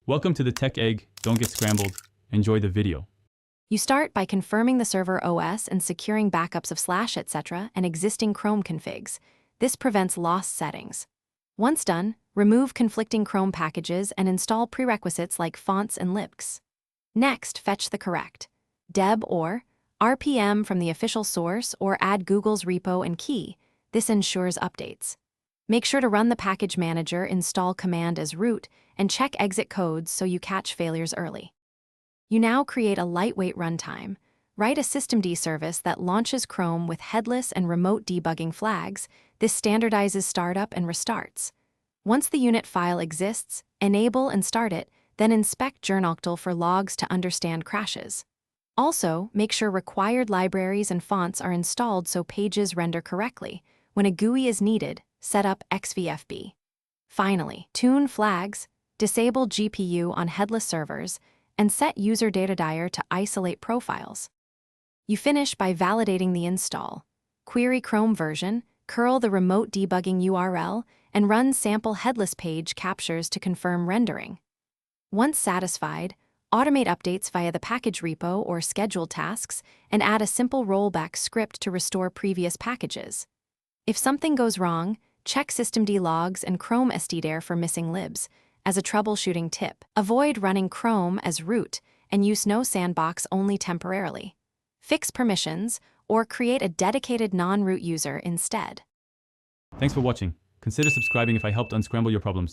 Welcome to the Tech Egg. Don't get scrambled. Enjoy the video. You start by confirming the server OS and securing backups of /etc. and existing Chrome configs. This prevents lost settings. Once done, remove conflicting Chrome packages and install prerequisites like fonts and libcs. Next, fetch the correct deb or RPM from the official source or add Google's repo and key. This ensures updates. Make sure to run the package manager install command as root and check exit codes so you catch failures early. You now create a lightweight runtime. Write a systemd service that launches Chrome with headless and remote debugging flags. This standardizes startup and restarts. Once the unit file exists, enable and start it, then inspect journoctl for logs to understand crashes. Also, make sure required libraries and fonts are installed so pages render correctly. When a GUI is needed, set up XVFB. Finally, tune flags, disable GPU on headless servers, and set user data diar to isolate profiles. You finish by validating the install. Query Chrome version, curl the remote debugging URL, and run sample headless page captures to confirm rendering. Once satisfied, automate updates via the package repo or scheduled tasks, and add a simple rollback script to restore previous packages. If something goes wrong, check systemd logs and Chrome stdir for missing libs. As a troubleshooting tip, avoid running Chrome as root and use no sandbox only temporarily. Fix permissions or create a dedicated non-root user instead. Thanks for watching. Consider subscribing if I helped unscramble your problems.